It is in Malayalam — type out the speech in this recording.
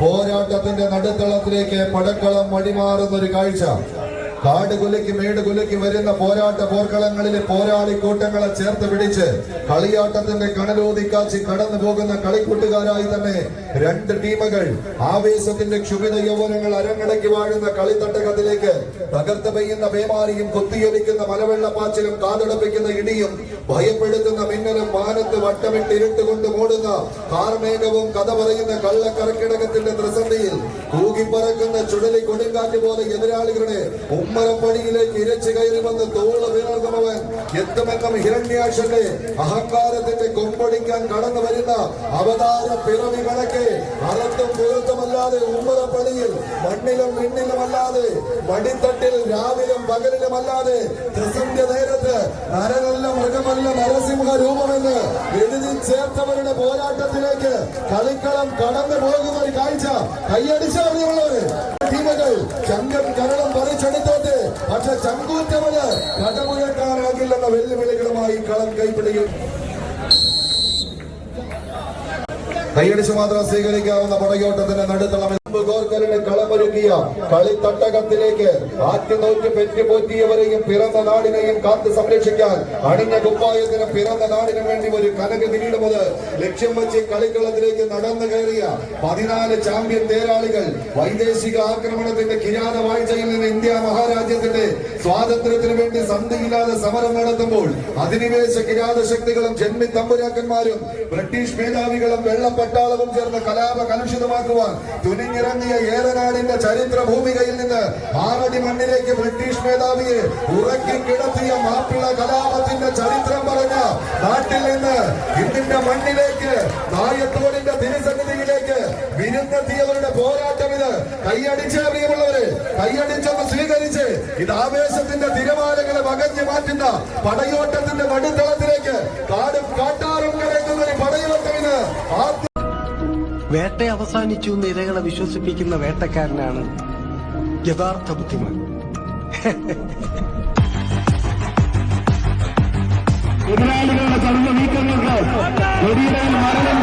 പോരാട്ടത്തിന്റെ നടുത്തളത്തിലേക്ക് പടക്കളം വഴിമാറുന്ന ഒരു കാഴ്ച. കാടുകുലയ്ക്ക് മേടുകുലയ്ക്ക് വരുന്ന പോർക്കളങ്ങളിലെ പോരാളി കൂട്ടങ്ങളെ ചേർത്ത് പിടിച്ച് കളിയാട്ടത്തിന്റെ കണലോതിക്കാച്ചി കടന്നു പോകുന്ന കളിക്കൂട്ടുകാരായി തന്നെ രണ്ട് ടീമുകൾ ആവേശത്തിന്റെ ക്ഷുഭിത യൗവനങ്ങൾ അരങ്ങടക്കി വാഴുന്ന കളിത്തട്ടകത്തിലേക്ക് തകർത്ത് പെയ്യുന്ന പേമാരിയും കുത്തിയൊലിക്കുന്ന മലവെള്ളപ്പാച്ചിലും കാതടപ്പിക്കുന്ന ഇടിയും ഭയപ്പെടുത്തുന്ന മിന്നലും മാനത്ത് വട്ടമിട്ട് ഇരുട്ടുകൊണ്ട് മൂടുന്ന കാർമേഘവും കഥ പറയുന്ന കള്ളക്കറക്കിടകത്തിന്റെ ത്രിസന്ധിയിൽ കൂകിപ്പറക്കുന്ന ചുഴലി കൊടുങ്കാറ്റ് പോലെ എതിരാളികളുടെ ഉമ്മരപ്പടിയിലേക്ക് ഇരച്ചു കയറി വന്ന് തോള് വീർന്നവൻ എത്തുമെന്നും ഹിരണ്യാക്ഷന്റെ അഹങ്കാരത്തിന്റെ കൊമ്പൊടിക്കാൻ കടന്നു വരുന്ന അവതാര പിറവികളൊക്കെ അറത്തും പുറത്തുമല്ലാതെ ഉമ്മരപ്പടിയിൽ മണ്ണിലും വിണ്ണിലുമല്ലാതെ മടിത്തട്ടിൽ രാവിലും പകലിലുമല്ലാതെ ത്രിസന്ധ്യ നേരത്ത് നരനല്ല മൃഗമല്ല നരസിംഹ രൂപമെന്ന് എഴുതി ചേർത്തവരുടെ പോരാട്ടത്തിലേക്ക് കളിക്കളം കടന്നു പോകുന്ന ഒരു കാഴ്ച കൈയടിച്ചറിയുള്ളവര് ടീമുകൾ ചങ്കം കരളം പറിച്ചെടുത്തോട്ട് പക്ഷെ ചങ്കൂറ്റവന് കടമുഴക്കാനാകില്ലെന്ന വെല്ലുവിളികളുമായി കളം കൈപ്പിടിയും കൈയടിച്ച് മാത്രം സ്വീകരിക്കാവുന്ന പടയോട്ടത്തിന്റെ നടുത്തളം ഗോർക്കലിന് കളമൊരുക്കിയ കളിത്തട്ടകത്തിലേക്ക് ആറ്റുനോറ്റ് പെറ്റുപോറ്റിയവരെയും പിറന്ന നാടിനെയും കാത്തു സംരക്ഷിക്കാൻ അണിഞ്ഞ കുപ്പായത്തിന് പിറന്ന നാടിനു വേണ്ടി ഒരു കനക കിരീടമത് ലക്ഷ്യം വെച്ച് കളിക്കളത്തിലേക്ക് നടന്നു കയറിയ 14 ചാമ്പ്യൻ തേരാളികൾ വൈദേശിക ആക്രമണത്തിന്റെ കിരാത വാഴ്ചയിൽ നിന്ന് ഇന്ത്യ മഹാരാജ്യത്തിന്റെ സ്വാതന്ത്ര്യത്തിന് വേണ്ടി സന്ധിയില്ലാതെ സമരം നടത്തുമ്പോൾ അധിനിവേശ കിരാത ശക്തികളും ജന്മി തമ്പുരാക്കന്മാരും ബ്രിട്ടീഷ് മേധാവികളും വെള്ളപ്പട്ടാളവും ചേർന്ന് കലാപ കലുഷിതമാക്കുവാൻ തുനിഞ്ഞിറങ്ങിയ ഏറനാടിന്റെ ചരിത്ര ഭൂമികയിൽ നിന്ന് 6 അടി മണ്ണിലേക്ക് ബ്രിട്ടീഷ് മേധാവിയെ ഉറക്കി കിടത്തിയ മാപ്പിള കലാപത്തിന്റെ ചരിത്രം പറഞ്ഞ നാട്ടിൽ നിന്ന് ഇന്ത്യന്റെ മണ്ണിലേക്ക് നായത്തോടിന്റെ തിരുസന്നിധിയിലേക്ക് വിരുന്നെത്തിയവരുടെ പോരാട്ടം ഇത്. കൈയടിച്ച് പ്രിയമുള്ളവരെ, കൈയടിച്ചൊന്ന് സ്വീകരിച്ച് ഇത് ആവേശത്തിന്റെ തിരമാലകളെ വകഞ്ഞു മാറ്റുന്ന പടയോട്ടത്തിന്റെ നടുത്തളത്തിലേക്ക് കാടും കാട്ടാറും കിടക്കുന്ന ഒരു പടയോട്ടം ഇത്. വേട്ട അവസാനിച്ചു എന്ന് ഇരകളെ വിശ്വസിപ്പിക്കുന്ന വേട്ടക്കാരനാണ് യഥാർത്ഥ ബുദ്ധിമാൻ. എതിരാളികളുടെ കടന്നു നീക്കങ്ങൾക്ക് മരണം